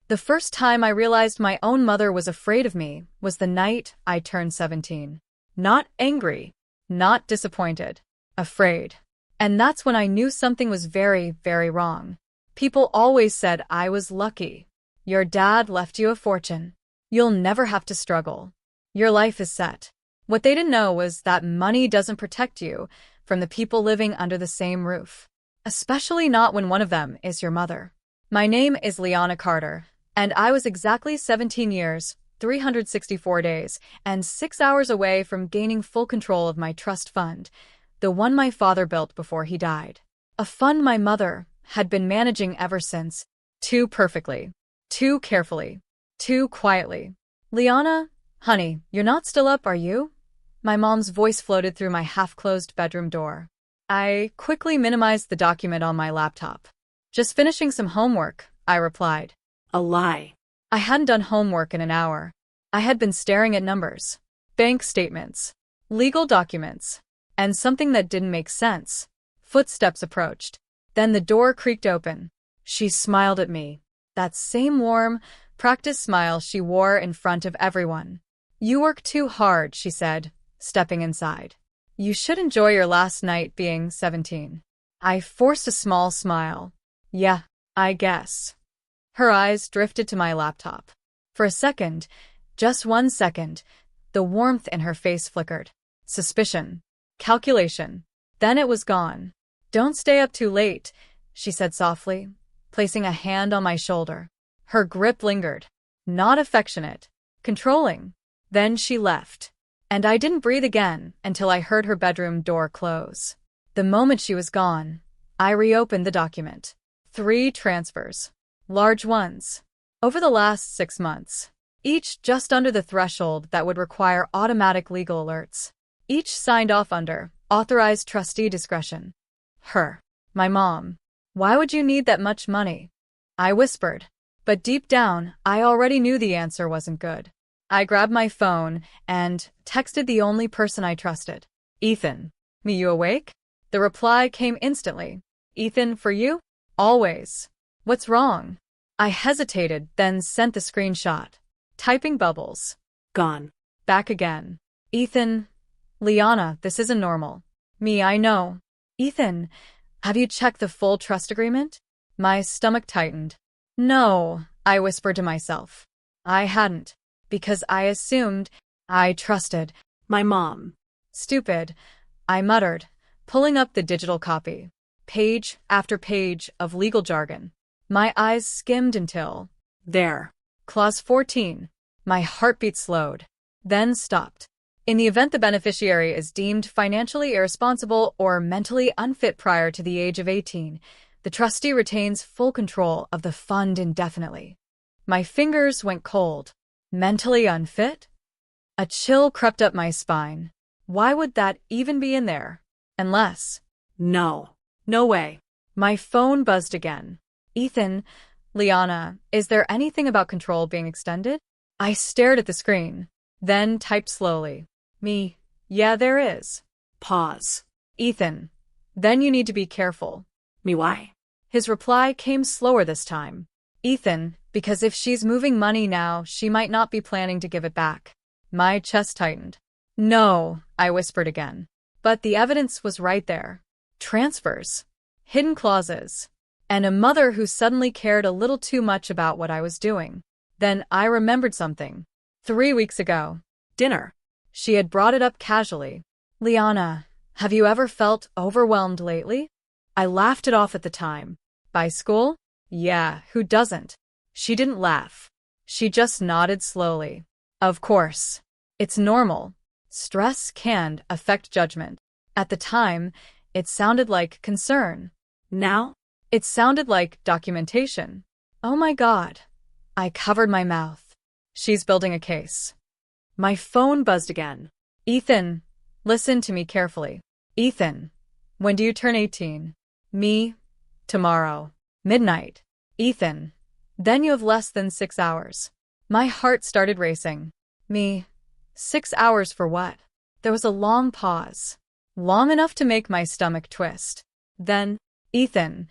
The first time I realized my own mother was afraid of me was the night I turned 17. Not angry, not disappointed, afraid. And that's when I knew something was very, very wrong. People always said I was lucky. Your dad left you a fortune. You'll never have to struggle. Your life is set. What they didn't know was that money doesn't protect you from the people living under the same roof. Especially not when one of them is your mother. My name is Liana Carter, and I was exactly 17 years, 364 days, and 6 hours away from gaining full control of my trust fund, the one my father built before he died. A fund my mother had been managing ever since, too perfectly, too carefully, too quietly. Liana, honey, you're not still up, are you? My mom's voice floated through my half-closed bedroom door. I quickly minimized the document on my laptop. Just finishing some homework, I replied. A lie. I hadn't done homework in an hour. I had been staring at numbers, bank statements, legal documents, and something that didn't make sense. Footsteps approached. Then the door creaked open. She smiled at me. That same warm, practiced smile she wore in front of everyone. You work too hard, she said, stepping inside. You should enjoy your last night being 17. I forced a small smile. Yeah, I guess. Her eyes drifted to my laptop. For a second, just 1 second, the warmth in her face flickered. Suspicion. Calculation. Then it was gone. Don't stay up too late, she said softly, placing a hand on my shoulder. Her grip lingered. Not affectionate. Controlling. Then she left. And I didn't breathe again until I heard her bedroom door close. The moment she was gone, I reopened the document. 3 transfers. Large ones. Over the last 6 months. Each just under the threshold that would require automatic legal alerts. Each signed off under authorized trustee discretion. Her. My mom. Why would you need that much money? I whispered. But deep down, I already knew the answer wasn't good. I grabbed my phone and texted the only person I trusted. Ethan. Me, you awake? The reply came instantly. Ethan, for you? Always. What's wrong? I hesitated, then sent the screenshot. Typing bubbles. Gone. Back again. Ethan. Liana, this isn't normal. Me, I know. Ethan, have you checked the full trust agreement? My stomach tightened. No, I whispered to myself. I hadn't. Because I assumed, I trusted, my mom. Stupid, I muttered, pulling up the digital copy. Page after page of legal jargon. My eyes skimmed until, there. Clause 14. My heartbeat slowed, then stopped. In the event the beneficiary is deemed financially irresponsible or mentally unfit prior to the age of 18, the trustee retains full control of the fund indefinitely. My fingers went cold. Mentally unfit? A chill crept up my spine. Why would that even be in there? Unless... No. No way. My phone buzzed again. Ethan, Liana, is there anything about control being extended? I stared at the screen, then typed slowly. Me, yeah, there is. Pause. Ethan, then you need to be careful. Me, why? His reply came slower this time. Ethan, because if she's moving money now, she might not be planning to give it back. My chest tightened. No, I whispered again. But the evidence was right there. Transfers. Hidden clauses. And a mother who suddenly cared a little too much about what I was doing. Then I remembered something. 3 weeks ago. Dinner. She had brought it up casually. Liana, have you ever felt overwhelmed lately? I laughed it off at the time. By school? Yeah, who doesn't? She didn't laugh. She just nodded slowly. Of course. It's normal. Stress can affect judgment. At the time, it sounded like concern. Now? It sounded like documentation. Oh my God. I covered my mouth. She's building a case. My phone buzzed again. Ethan, listen to me carefully. Ethan, when do you turn 18? Me, tomorrow. Midnight. Ethan, then you have less than 6 hours. My heart started racing. Me, 6 hours for what? There was a long pause. Long enough to make my stomach twist. Then, Ethan,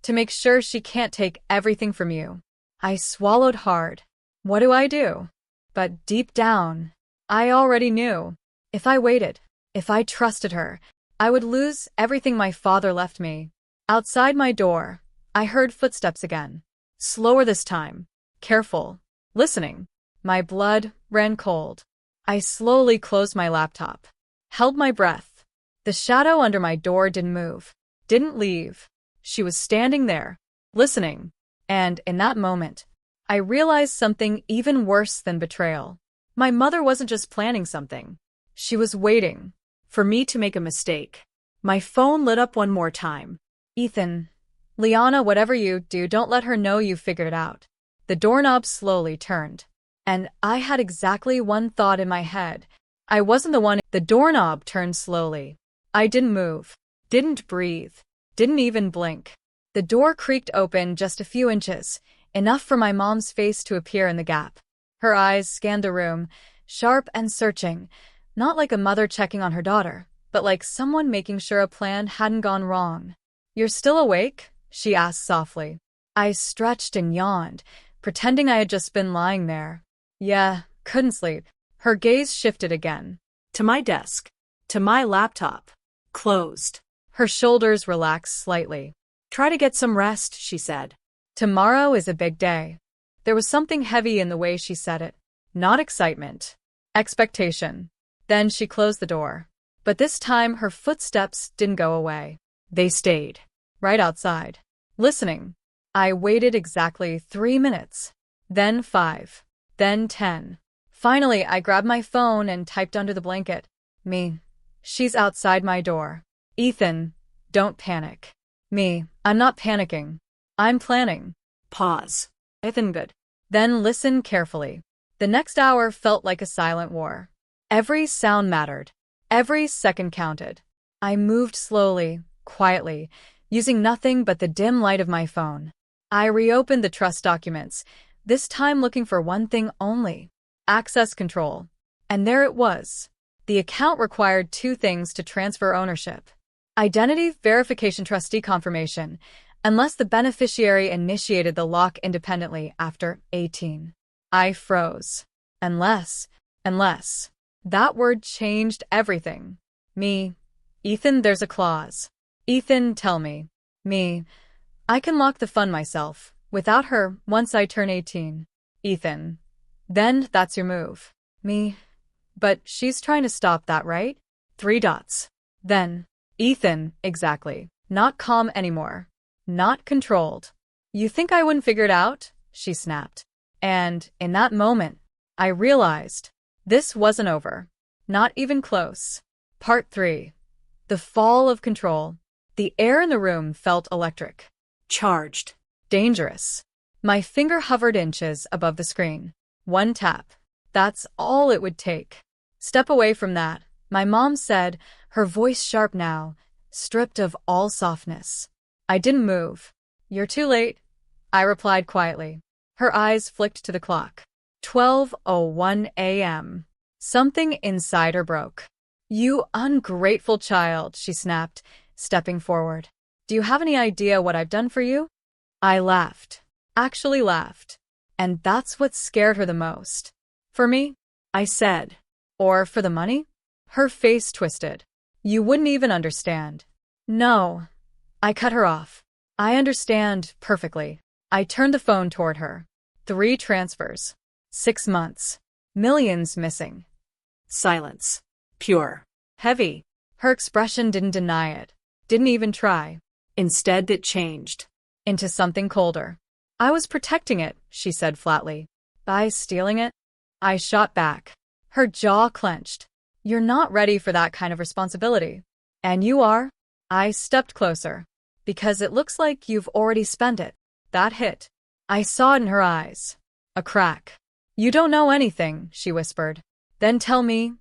to make sure she can't take everything from you. I swallowed hard. What do I do? But deep down, I already knew. If I waited, if I trusted her, I would lose everything my father left me. Outside my door, I heard footsteps again. Slower this time. Careful. Listening. My blood ran cold. I slowly closed my laptop. Held my breath. The shadow under my door didn't move. Didn't leave. She was standing there, listening. And in that moment, I realized something even worse than betrayal. My mother wasn't just planning something. She was waiting For me to make a mistake. My phone lit up one more time. Ethan, Liana, whatever you do, don't let her know you figured it out. The doorknob slowly turned. And I had exactly one thought in my head. I wasn't the one. The doorknob turned slowly. I didn't move. Didn't breathe. Didn't even blink. The door creaked open just a few inches, enough for my mom's face to appear in the gap. Her eyes scanned the room, sharp and searching, not like a mother checking on her daughter, but like someone making sure a plan hadn't gone wrong. "You're still awake?" she asked softly. I stretched and yawned, pretending I had just been lying there. Yeah, couldn't sleep. Her gaze shifted again. To my desk. To my laptop. Closed. Her shoulders relaxed slightly. Try to get some rest, she said. Tomorrow is a big day. There was something heavy in the way she said it. Not excitement. Expectation. Then she closed the door. But this time her footsteps didn't go away. They stayed. Right outside. Listening. I waited exactly 3 minutes. Then 5. Then 10. Finally, I grabbed my phone and typed under the blanket. Me. She's outside my door. Ethan, don't panic. Me. I'm not panicking. I'm planning. Pause. Ethan, good. Then listen carefully. The next hour felt like a silent war. Every sound mattered. Every second counted. I moved slowly, quietly, using nothing but the dim light of my phone. I reopened the trust documents, this time looking for one thing only: access control. And there it was. The account required 2 things to transfer ownership: identity verification, trustee confirmation, unless the beneficiary initiated the lock independently after 18. I froze. Unless. That word changed everything. Me. Ethan, there's a clause. Ethan, tell me. Me. I can lock the fund myself, without her, once I turn 18. Ethan. Then that's your move. Me. But she's trying to stop that, right? 3 dots. Then. Ethan, exactly. Not calm anymore. Not controlled. You think I wouldn't figure it out? She snapped. And, in that moment, I realized this wasn't over. Not even close. Part 3. The fall of control. The air in the room felt electric. Charged. Dangerous. My finger hovered inches above the screen. 1 tap. That's all it would take. Step away from that, my mom said, her voice sharp now, stripped of all softness. I didn't move. You're too late, I replied quietly. Her eyes flicked to the clock. 12:01 a.m. Something inside her broke. You ungrateful child, she snapped, stepping forward. Do you have any idea what I've done for you? I laughed. Actually laughed. And that's what scared her the most. For me? I said. Or for the money? Her face twisted. You wouldn't even understand. No. I cut her off. I understand perfectly. I turned the phone toward her. 3 transfers. 6 months. Millions missing. Silence. Pure. Heavy. Her expression didn't deny it. Didn't even try. Instead, it changed. Into something colder. I was protecting it, she said flatly. By stealing it? I shot back. Her jaw clenched. You're not ready for that kind of responsibility. And you are? I stepped closer. Because it looks like you've already spent it. That hit. I saw it in her eyes. A crack. You don't know anything, she whispered. Then tell me.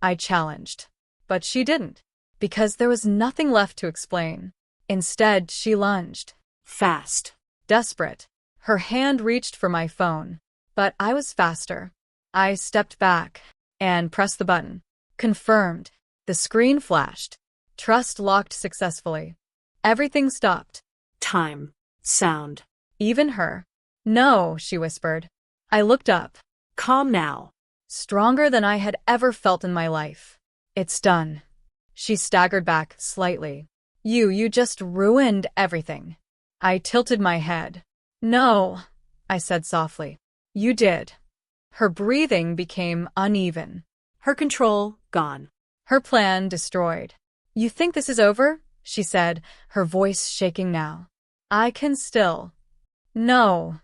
I challenged. But she didn't. Because there was nothing left to explain. Instead, she lunged. Fast. Desperate. Her hand reached for my phone. But I was faster. I stepped back and pressed the button. Confirmed. The screen flashed. Trust locked successfully. Everything stopped. Time. Sound. Even her. No, she whispered. I looked up. Calm now. Stronger than I had ever felt in my life. It's done. She staggered back slightly. You just ruined everything. I tilted my head. No, I said softly. You did. Her breathing became uneven. Her control gone. Her plan destroyed. You think this is over? She said, her voice shaking now. I can still. No,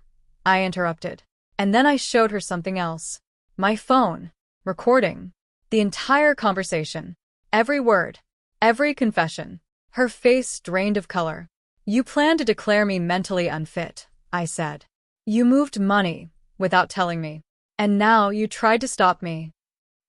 I interrupted. And then I showed her something else. My phone. Recording. The entire conversation. Every word. Every confession. Her face drained of color. You planned to declare me mentally unfit, I said. You moved money, without telling me. And now you tried to stop me.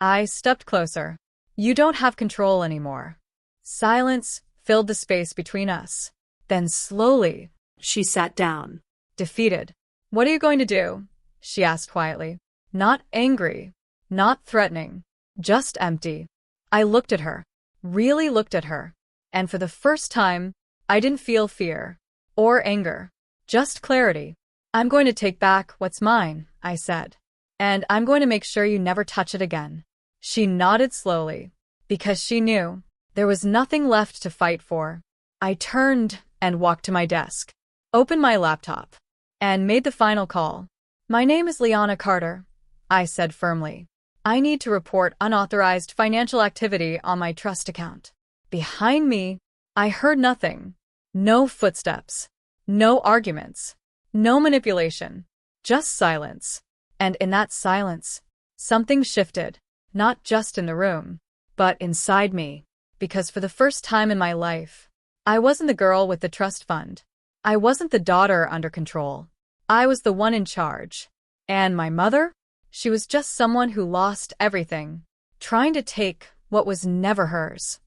I stepped closer. You don't have control anymore. Silence filled the space between us. Then slowly, she sat down. Defeated. What are you going to do? She asked quietly. Not angry. Not threatening. Just empty. I looked at her. Really looked at her. And for the first time, I didn't feel fear. Or anger. Just clarity. I'm going to take back what's mine, I said. And I'm going to make sure you never touch it again. She nodded slowly. Because she knew there was nothing left to fight for. I turned and walked to my desk. Opened my laptop. And made the final call. My name is Liana Carter, I said firmly. I need to report unauthorized financial activity on my trust account. Behind me, I heard nothing. No footsteps. No arguments. No manipulation. Just silence. And in that silence, something shifted, not just in the room, but inside me. Because for the first time in my life, I wasn't the girl with the trust fund. I wasn't the daughter under control. I was the one in charge. And my mother? She was just someone who lost everything, trying to take what was never hers.